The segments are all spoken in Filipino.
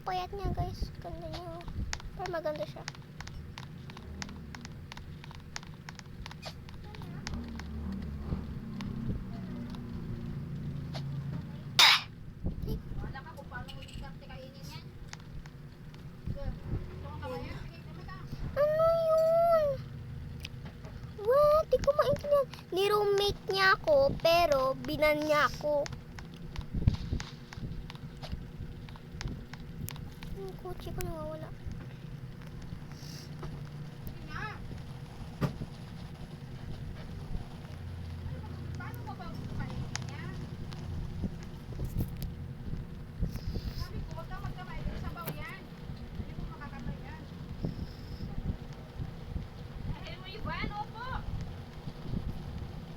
payat niya guys. Ganda niya. Oh. Pero maganda siya. Ano yun? What? Di ko maintindihan. Ni-roommate niya ako, pero binan niya ako. Yung kotse ko nawawala.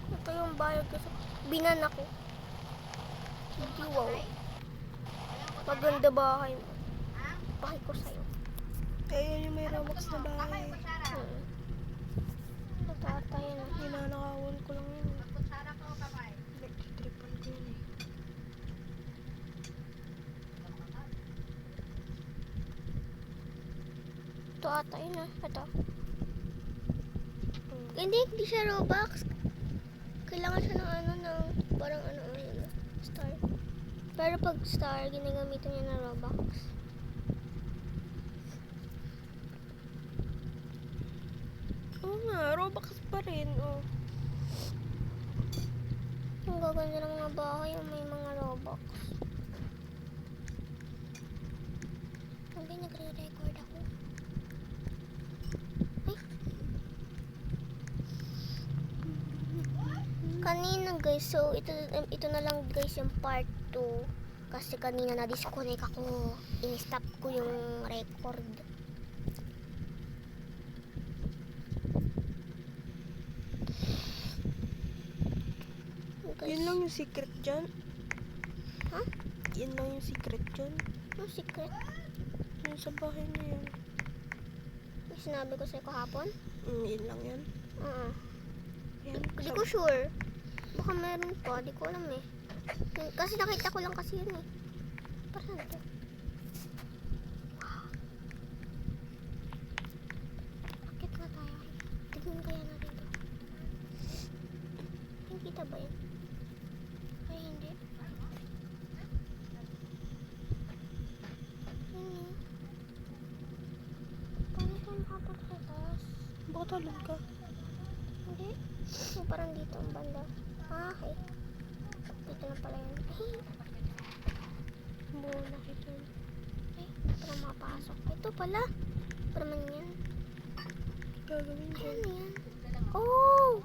Ito yung bayad ko. Binan ako. Hindi wow. Maganda bahay mo. Bahay ko sa'yo. Ayun yung may Robux na bahay. Natatay na. Ninanakawan ko lang yun. Nagtitripan ko yun eh. Ito ata yun ah. Ito. Hindi siya Robux. Kailangan siya ng ano, ng parang ano, star. Pero pag star, ginagamitan niya ng Robux. Oo nga, Robux pa rin. Oh. Ang gaganda ng mga bahay yung may mga Robux. Hindi, nagre-record ako. Ay. Kanina guys, so ito na lang guys yung part 2. Kasi kanina na-disconnect ako. In-stop ko yung record. Guys. Yun lang yung secret dyan. Ha? Yun lang yung secret dyan. Yung secret? Yun sa bahay na yun. Yung sinabi ko sa'yo kahapon? Yun lang yan. Yan. Di ko sure. Baka meron pa, di ko alam eh. Kasi nakita ko lang kasi yun eh. Parang ito. Wow. Akit na tayo. Tignan kaya natin ito. Nakikita ba yan? Ay, hindi. Yun. Paano ito makapunta sa taas? Baka talon ka. Hindi. Yung parang dito ang banda. Ah, okay. Dito na pala yun. Ay, Oo, nakita yun. ay, parang makapasok. Ito pala. Parang man yan. Gagawin Ay, dyan. ano yan? Oh!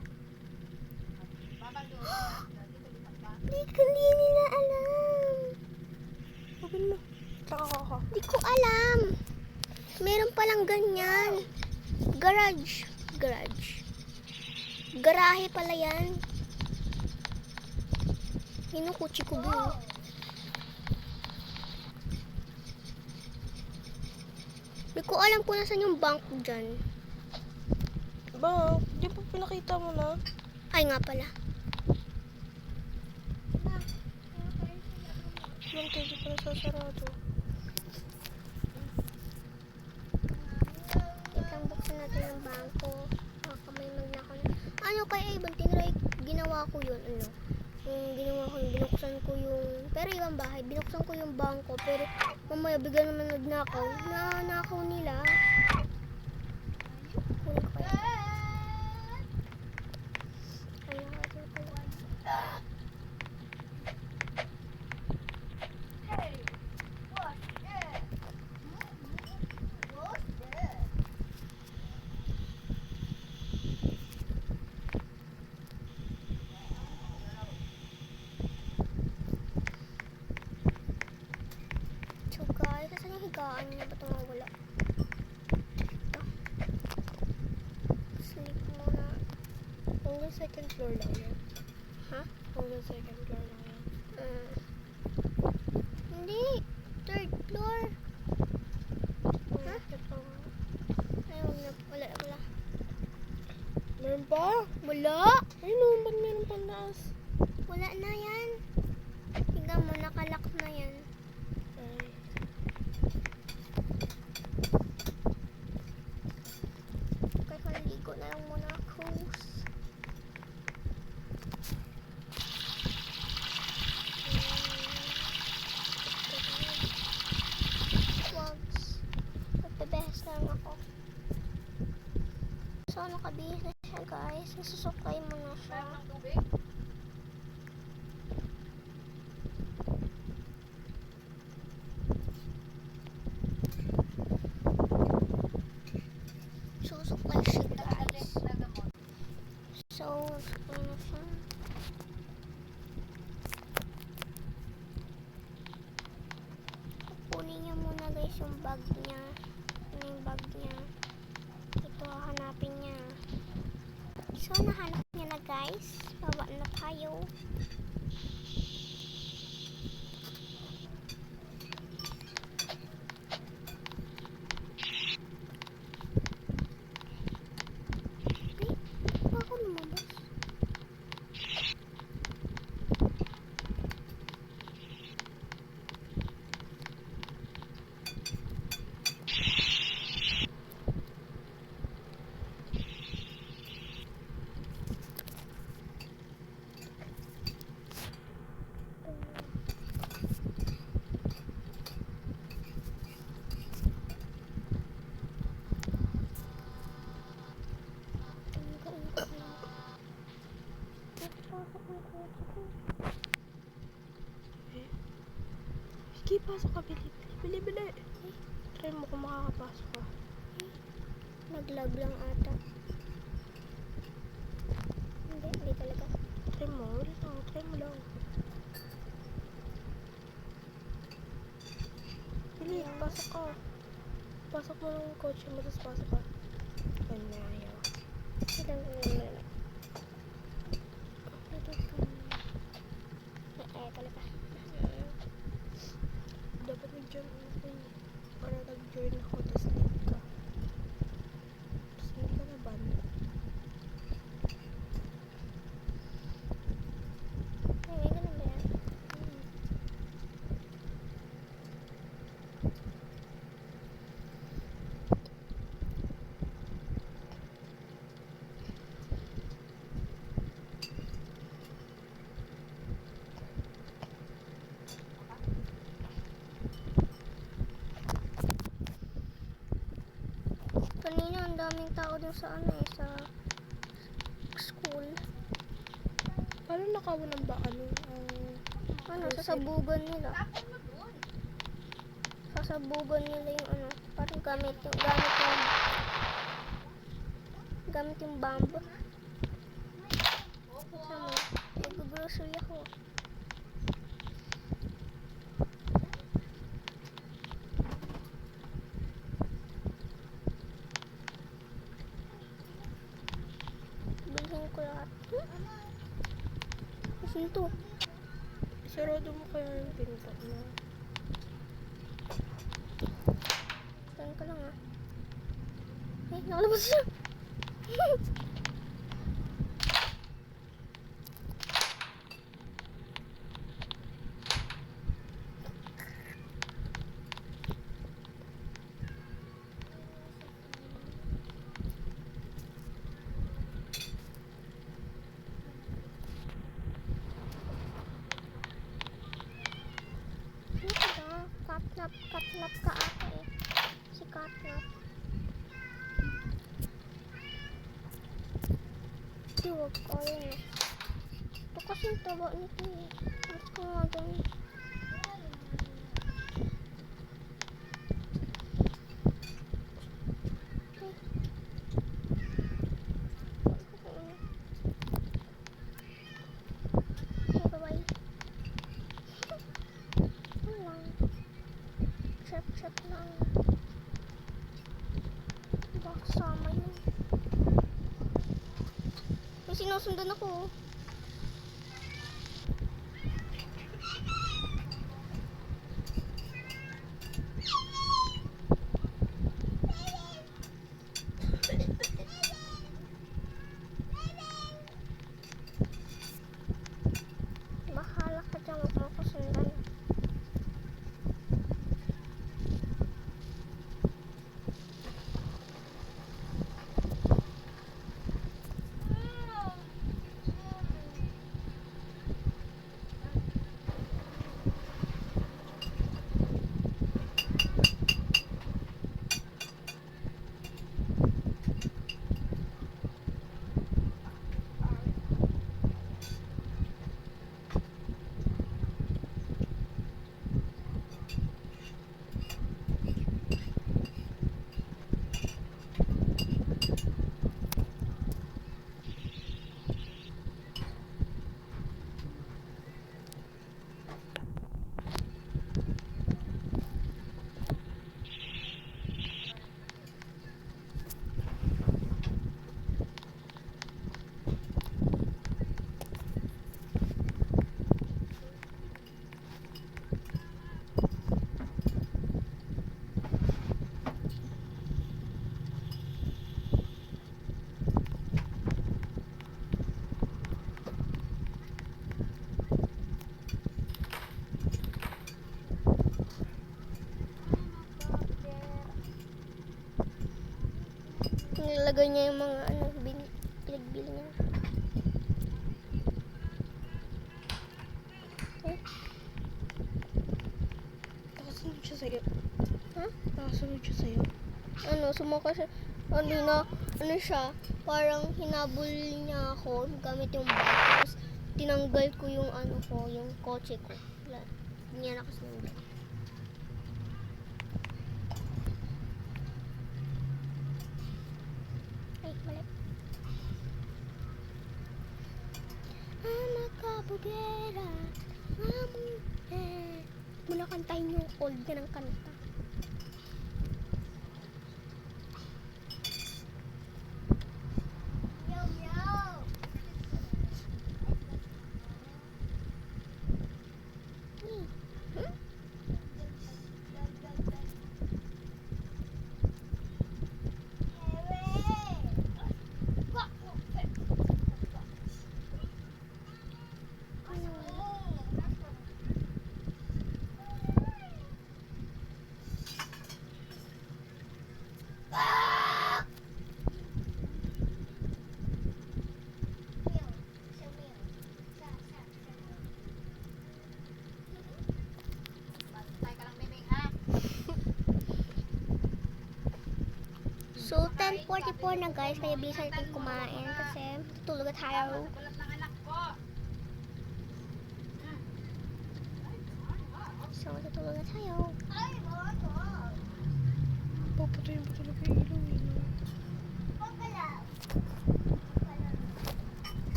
Hindi nila alam. Open mo. Tsaka ka. Di ko alam. Meron palang ganyan. Garage. Garahe pala yan. Yun ang kutsi ko ba? Di ko alam kung nasan yung bank dyan. Ba, di pa pinakita mo na? Ay nga pala. Bante, di pa nasasarado. Wait lang, buksan natin yung bangko. Baka may magnakaw na. Ano kay Avon, tinry, ginawa ko yun. Ano? Yung ginawa ko yun, binuksan ko yung, pero ibang bahay, binuksan ko yung bangko. Pero mamaya bigla naman nagnakaw. Nanakaw nila. Kunin ko kaya. Ay, nakaw pala. So guys, saan yung higaan niya? Ba't wala? Ito. Sleep muna. Hanggang second floor lang yan. Ha? Hanggang second floor lang yan. Hindi. Third floor. Ha? Ito nga. Ay, wag na. Wala. Meron pa? Wala. Ayun o, ba't meron pa taas? Wala na yan. Tingnan mo, nakalak na yan. Ay. So, nakabihis na siya, guys. Nasusuklay mo na siya. Susuklay siya, guys. So, susuklay na siya. Kunin niya muna, guys, yung bag niya. Ano yung bag niya? Ito, hanapin niya. So, nahanap niya na, guys. Baba na tayo. Ay, baka lumabas. Sige, pasok ka. Bili. Bili, bili. Try mo kung makakapasok ka. Nag-lag lang ata. Hindi talaga. Try mo. Wala lang. Try mo lang. Bili, pasok ka. Pasok mo ng kotse mo, tapos pasok ka. Ayun na, ayaw. Ay, talaga. Dapat nag-join ako eh. Para nag-join ako, tapos late ka. Tapos hindi ka na-ban. Ay, may ganun ba yan? Kanina ang daming tao dun sa ano eh, sa school. Paano nakawalan ba Ano, sasabugan nila. Sasabugan nila yung ano, parang gamit yung bamboo. Sama, nag-grocery ako. Bilhin ko lahat. Kasi ito. Sarado mo kaya yung pinto na. Saan ka lang ah. Ay, nakalabas siya. Katnap ka ata eh. Si Katnap. Di, wag ko yun eh. Ito kasi yung taba nito eh. Mas ko nga ganun. Okay, bye-bye. Ano lang. Trip lang. Baka kasama yun. May sinusundan ako. Bahala ka dyan, huwag mo ko sundan. Tinanggal niya yung mga ano, pinagbili niya. Eh, Nakasunod siya sa'yo. ha? Nakasunod siya sa'yo. Ano, sumaka siya. Ano siya, parang hinabol niya ako gamit yung bike. Tapos, tinanggal ko yung ano ko, yung kotse ko. Wala. Hindi niya nakasunod. Ay, mali. Ama kabugera, mula kantahin yung old ka ng kanta. So, 10:44 na guys, kaya bilisan natin kumain kasi tutulog na tayo. So, tutulog na tayo. Papatayin pa talaga yung ilaw eh. No?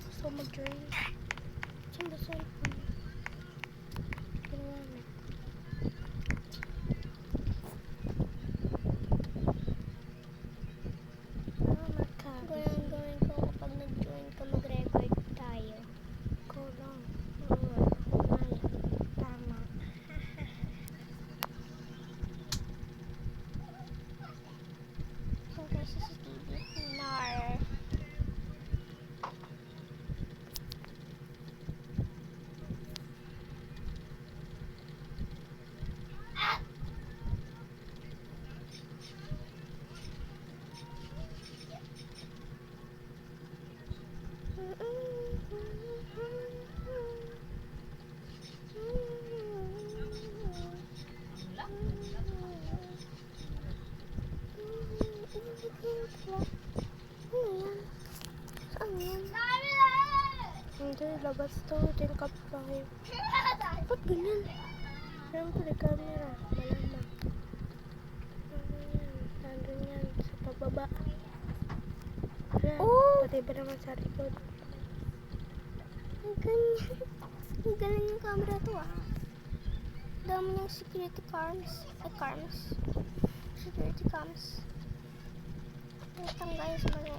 Gusto mag-join. Saan ba cellphone? Ginawa na. Gawin ko kapag nag-join ka, mag-record tayo. Ikaw lang. Tama. Yung kay CCTV. Nar. Ano yan? Hindi, labas to. Tingkap tayo. Ba't ganyan? Siyempre, camera. Malamang. Ano yan? Nandun yan. Sa pababa. Ayan. Oh! Pati ba naman sa likod? Ang ganyan. Ang galing yung camera to ah. Dami ng security cams. Security cams. Ito guys, malo.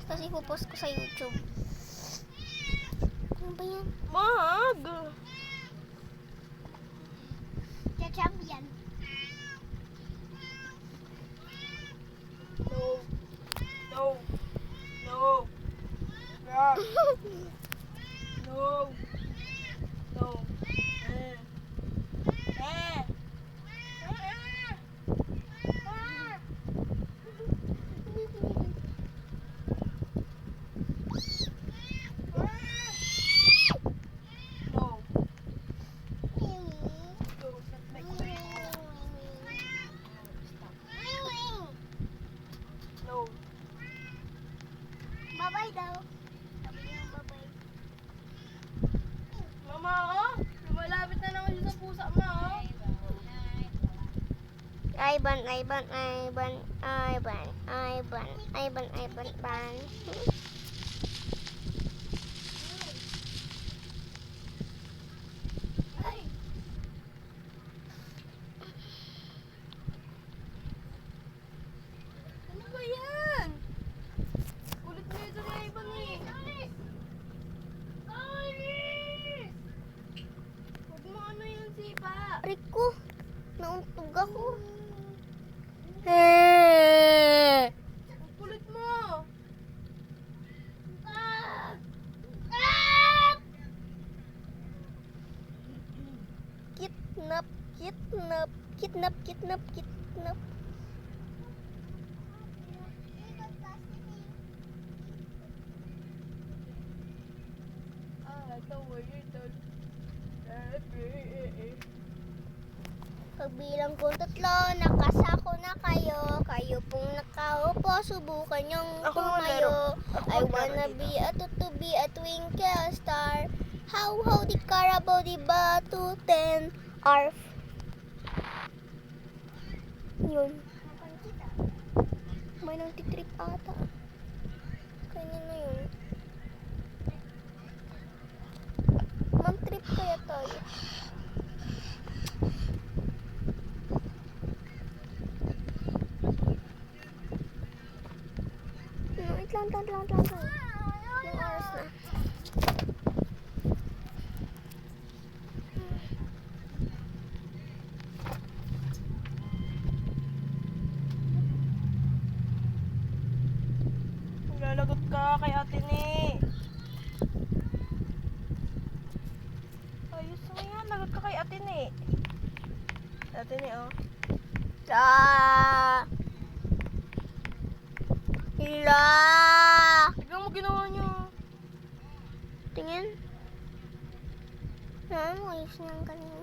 Tapos ipopost ko sa YouTube. Ano ba yan? Mag! Ketchup yan. No. No. No. Stop. No. No. Eh. Eh. No. No. Bye-bye daw. Sabi niya bye-bye. Mama, oh. Lumalapit na naman siya sa pusa mo, oh. Ivan. Ano ba yan? Kulit na ito ni Ivan eh. Huwag mo ano yung sipa. Rico. Nauntog ako. Ang kulit mo! Kidnap, kidnap, kidnap, kidnap, kidnap. Pagbilang ko 3, nakasako na kayo. Kayo pong nakaupo, subukan yung Ako tumayo. Ako I maglaro wanna dito. be to be a twinkle star. How di Carabao di ba to 10 arf. Yun. May nang titrip ata. Kanya na yun. Mag-trip kaya tayo. Wait lang. Ilang oras na. Lalagot ka kay ate ni. Ayos mo yan. Lagot ka kay ate ni. Ate ni, oh. Hila! Tignan mo ginawa niyo. Tingin. Ayos na ang kanina.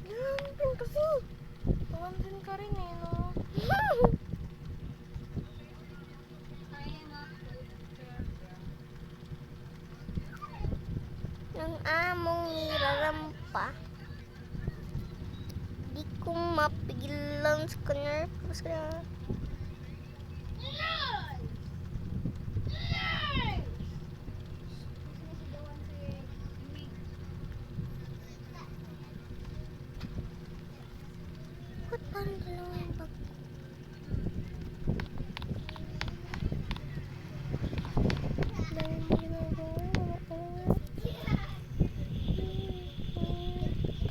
Yan, yan kasi. Tawantin ka rin eh, no? Ng among nirarampa. Di ko mapigilan sa kanya. Kasi ba't parang dalawa yung bag?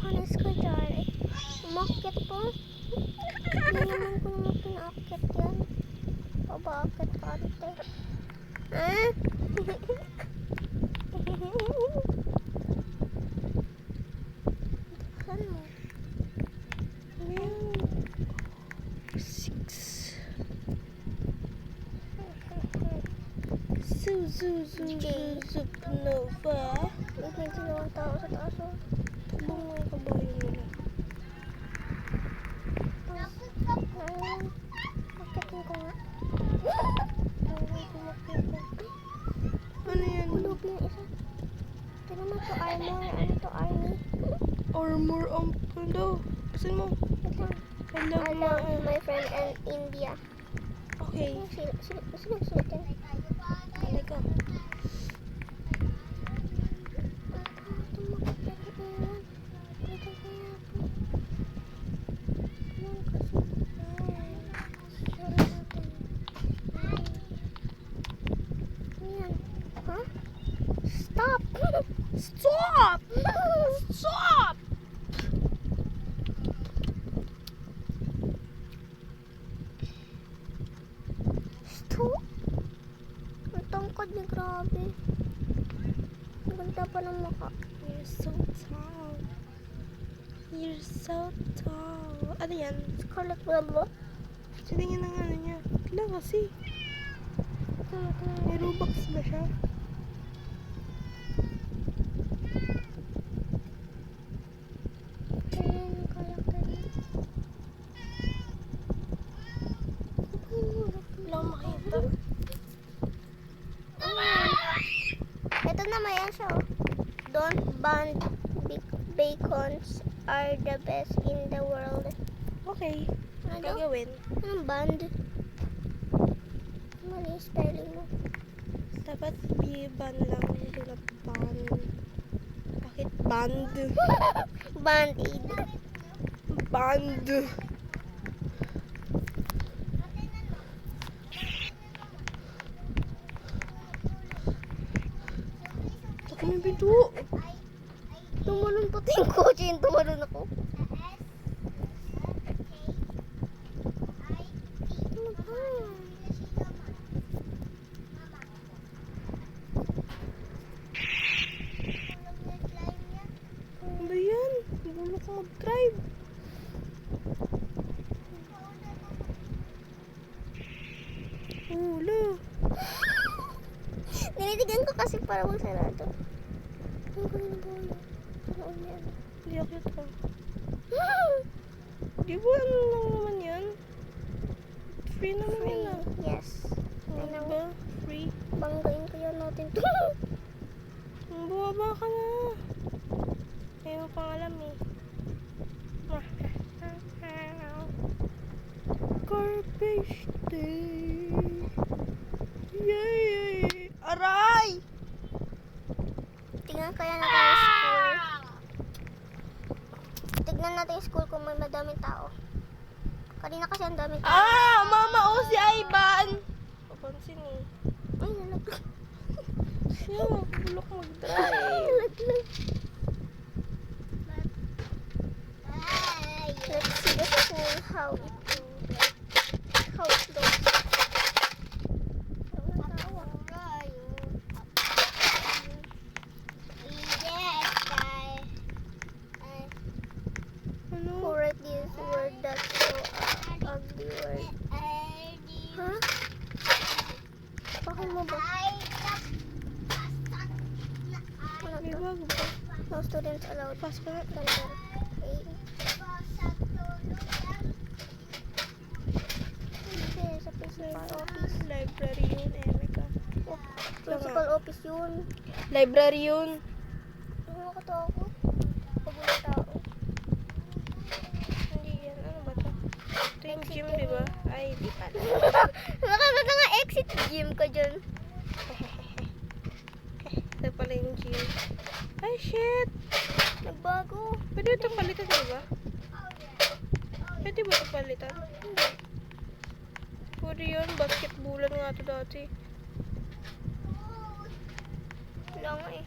Panis ko dyan eh. Umakit po. Hindi naman ko naman pinakit yan. Pabakit ka ante. Saan mo? Supernova. May dalawang tao sa taas oh. Tabong mga kabayo nila. Akitin ko nga. Ano yan? Ulubi yung isa. Tignan mo to armor. Ano to army? Armor ang daw. Kasin mo. Wait lang. I I love love my... my friend and India. Okay. Sino yan? Halika. Stop! Stop! Stop! Stop! Ang tangkad niya, grabe. Ang ganda pa ng mukha. You're so tall. You're so tall. Ano yan? Scarlet Web. Tingin ng ano niya. Wala kasi. May Robux ba siya? Ayan yung karakter niya. Wala akong makita. Ito naman yan siya. Oh. Don't ban bacons are the best in the world. Okay. Ano? Gagawin. Anong band? Mali yung spelling mo. Dapat ban lang. Hindi na ban. Bakit band? Band-aid. Band. Ito may pinto. Tumalon pati yung kotse yung tumalon ako. para bang sarado. Ang galing ba yun? Sana all yan. Hindi ako ito. Di ba ano lang naman yan? Free naman Free. yan ah. Yes. Oh, I know. diba? Free. Banggain kaya natin to. Bumaba ka na. Ayaw mo pang alam eh. Garbage day. Yay! Aray! Tingnan kaya natin yung school. Tignan natin yung school kung may madaming tao. Kanina kasi ang daming tao. Ah! Mama o si Ivan! Papansin eh. Ay, nalaglag. Siya, bulok mag-drive. Nalaglag. Let's see the school, how it looks. Ano? Who wrote this word that's so ugly word? Huh? Bakit mo ba? Ano May to? bag ba? No students allowed. Pas ka na. Center. Okay. Okay, sa principal office. Library yun, Emeka. Oh, principal office yun. Library yun. Nakakatakot. Pag wala tao. Hindi yan. Ano ba to? Ito yung gym, di ba? Ay, di pala. Nakakata nga exit gym ka dyan. Ito pala yung gym. Ay, shit! Nagbago. Pwede ito palitan, di ba? Pwede ba ito palitan? Hindi. Pwede yun. Basketballan nga ito dati. Wala nga eh.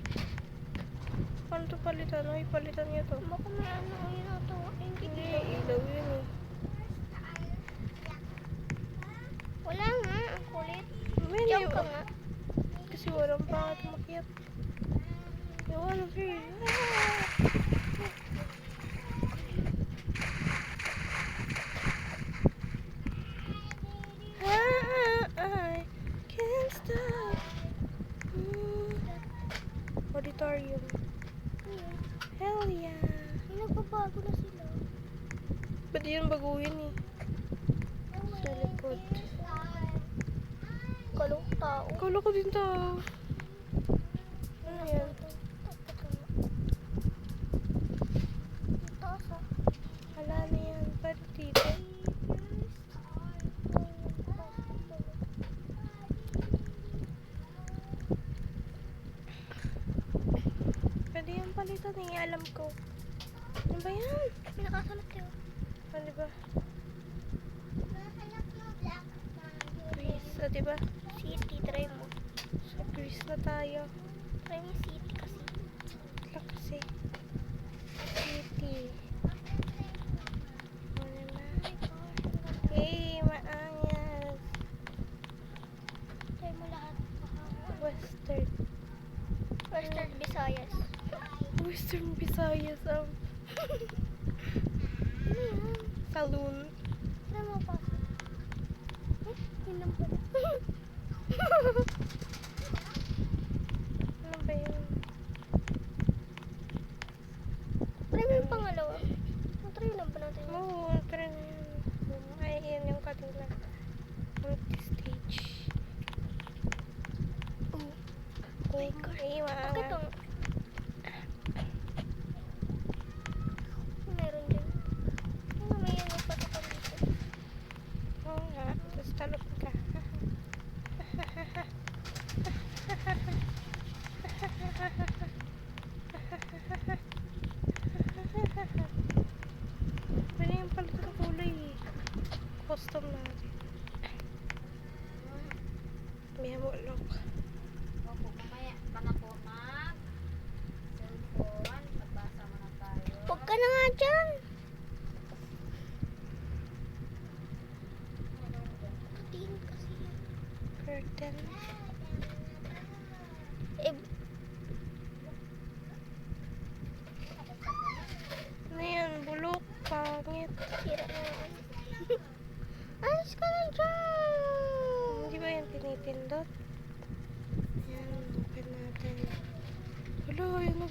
Paano ito palitan? Ay, palitan niya to. Baka may ano yun ito. Hindi Hindi, dito. ilaw yun eh. Wala nga. Ang kulit. May Jump ka nga. Kasi walang pangat makiat. Ewan, okay. I can't stop. Auditorium. Hell yeah. Ay, nagbabago na sila. Pwede yun baguhin eh. Sa likod. Kalong tao. Kala ko din to. Ano yan? Taas ah. Wala na yan. Pwede dito. Pwede yung palitan eh. Alam ko. Ano ba yan? May nakasalat kayo. Ano ba? Grease. Ah, diba? City, try mo. Sa Grease na tayo. Try mo yung city kasi. Lang kasi. City. Ano na? Hey, maangas. Try mo lahat. Western. Western Visayas. Western Visayas. Ano yan? Saloon. Try mo pa. Yun lang pala. Ano ba yun? Try mo yung pangalawa. Try lang ba natin? Oo, try na yun. Ay, yan yung kanila. Empty stage. Oh. Oh my God. Ay, Bakit maangas. ang... Meron din. Ano, may ano pa sa dito. Oo nga. Tapos talot ka. Pwede yung palitan ng kulay eh. Custom natin. May hamulok. Huwag ka na nga dyan. Katiin kasi yan. Curtain. Eh, Ano yan? Bulok. Pangit. sira na yan. Alis ka na dyan. Hindi ba yan pinipindot? Yan. Open natin.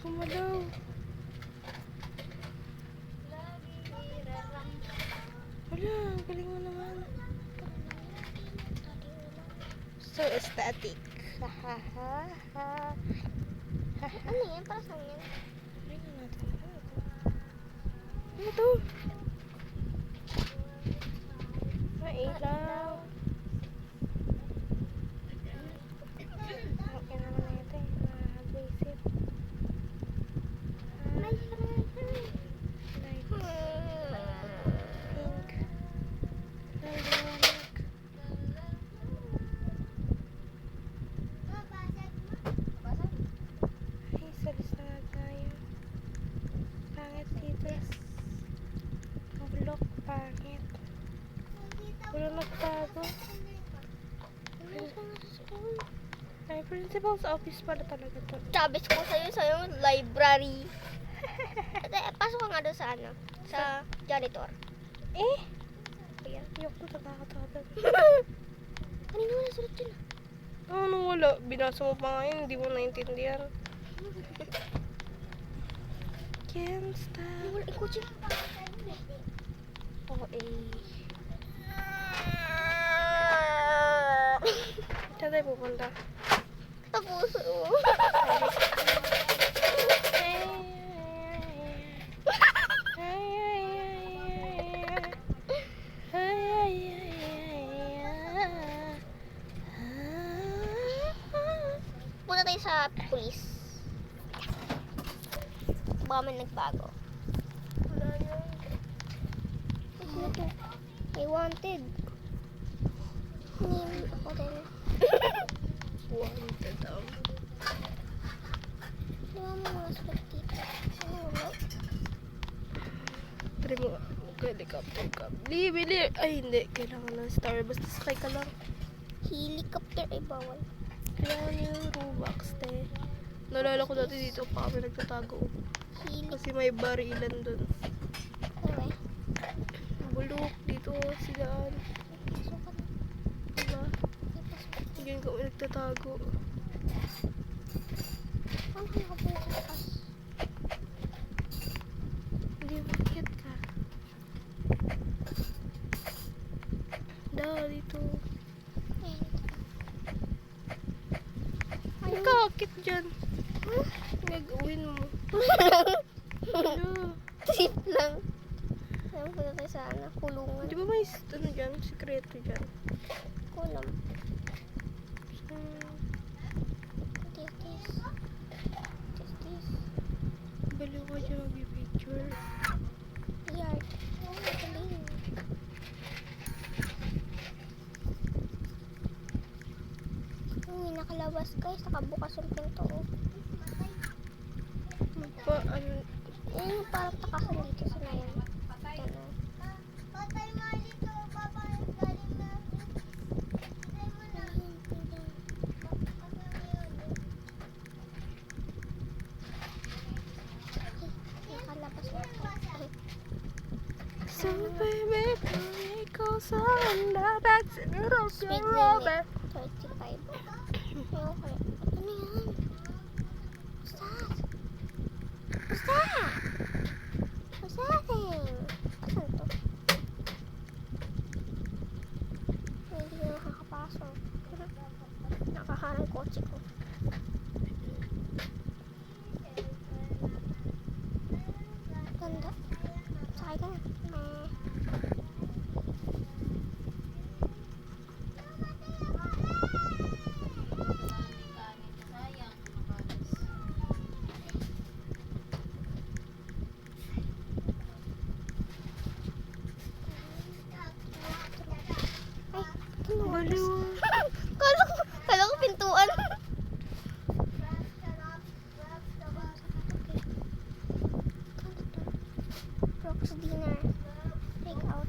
gumalaw. Wala, galing mo naman. So aesthetic. Hahaha. Ano yan? Para saan yan? Tingnan natin. Ano to? Mailaw. Okay naman na ito eh. Basic. Light. Pink. Lilac. Ay, salis na nga tayo. Pangit dito. Ang bulok, pangit. Wala nagtago. Ay, principal's office pala talaga to. Sabi ko sa'yo, library. Pasok ka nga doon sa ano? Sa janitor. Eh? Ayan. Ayoko na nakakatawa. Kanina wala sulat yun. Ano wala? Binasa mo pa ngayon, hindi mo naintindihan. Can't Ano stop. wala? Ikotse. Oh, eh. Saan tayo pupunta? Tapos, punta tayo sa pulis. Baka may nagbago. Wala yan. Ano to? May wanted. Name ako din. Wanted daw. Di ba may mga sulat dito? Ano wala? Try mo. Helicopter ka. Bili. Ay, hindi. Kailangan ng star. Basta sakay ka lang. Helicopter ay bawal. Kailangan yung Robux, te. Nalala ko dati dito pa kami nagtatago. Kasi may barilan dun. Anyway. Bulok dito silaan. Pasok ka na. Diba? Diyan kami nagtatago. Paano ka nakapunta sa taas? Hindi makikit ka. Dito. Ayun. Ay, kakit dyan. Gagawin mo. Ano? Trip lang. Saan punta tayo sa ano? Kulungan. Di ba may ano dyan? Sikreto dyan. Kulam. Hmm, Tis. baliw ka dyan mag-picture. Yard. Oh, galing. Uy, nakalabas guys. Nakabukas yung pinto. Oh. Ano? Yan yung parang takasan dito sa nayan. Yan o. Nakalabas na. So baby, pray ko sa wala. That's a little Speed girl. limit. 35. Ayoko na. Ano yan? Ustaz! Ustaz! Ustaz! Asan to? Hindi na nakakapasok. Nakaharang kotse ko. Ganda. Sakay ka na. Baliw. Kala ko pintuan. Brooks dinner. Take out.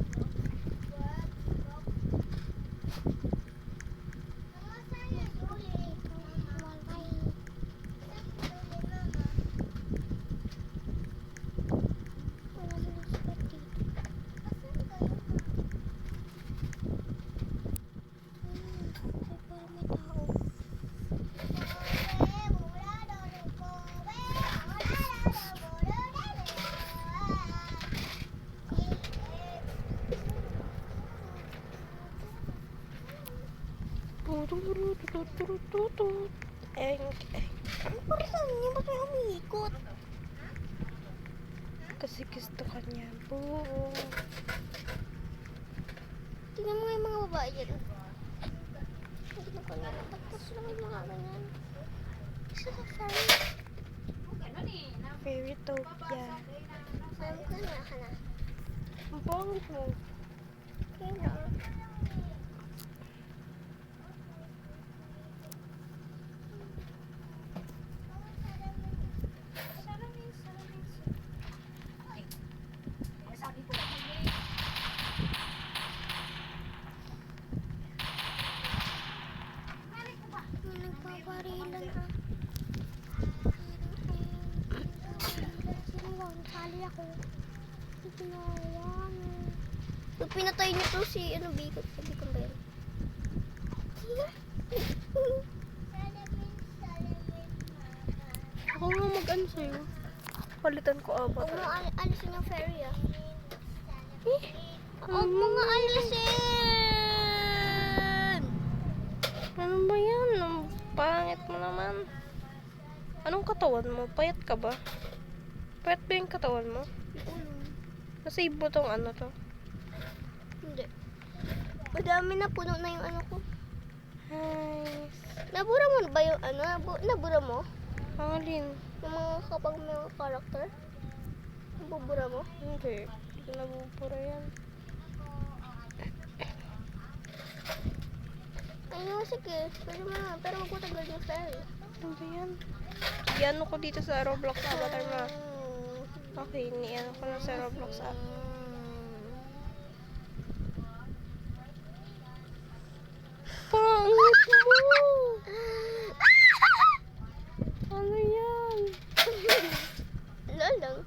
Eng, eng. Ano pa rin niya? Ba't may umiikot? Kasi gusto ka niya. Buo. Tingnan mo nga yung mga babae dyan. Hindi na kanila. Ba't pa sila may mga ganyan? Isa ka fairy. Fairytopia. Alam ko na ka na. Ang pangit mo. Okay lang. May nagpaparilan ha. Sali ako. Ginawa na. Pag pinatay niyo to si ano, Bicol. Bicol ba yun? Ako nga mag-ano sa'yo. Palitan ko Huwag avatar. mo alisin yung fairy ah. Huwag mo nga alisin! Ano ba yan? Ang pangit mo naman. Anong katawan mo? Payat ka ba? Payat ba yung katawan mo? Nasave mo tong ano to? Hindi. Madami na, puno na yung ano ko. Nice. Nabura mo na ba yung ano? Nabura mo? Alin? Yung mga kapag may mga character? Nabubura mo? Hindi. Hindi ko nabubura yan. Ayun, sige. Pwede mo na. Pero huwag mo tagal yung fairy. Ano ba yan? Iyan ko dito sa Roblox avatar mo. Okay, niyan ko na sa Roblox app. Pangit mo! Ano yan? Lol lang.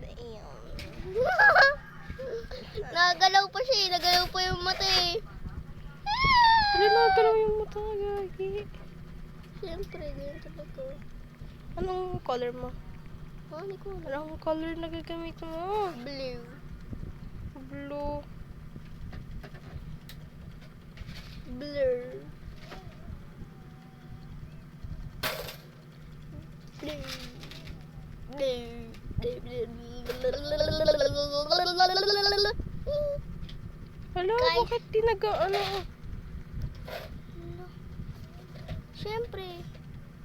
Damn. Nagalaw pa siya eh. Nagalaw pa yung mata eh. Ano na talaga yung mata, gagi? Siyempre, ganyan talaga. Anong color mo? Oh, hindi ko alam. Anong color na gagamit mo? Blue. Blue. Blur. Blue. Hala, Guys. bakit di nag-ano? Siyempre,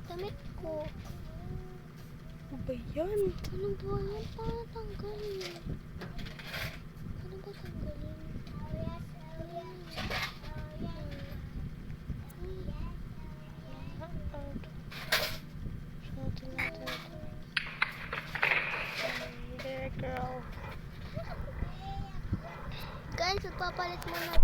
damit ko. Ano ba yan? Ano ba yan? Paano tanggalin? Paano ba tanggalin? Something natin. There, girl. Guys, magpapalit muna.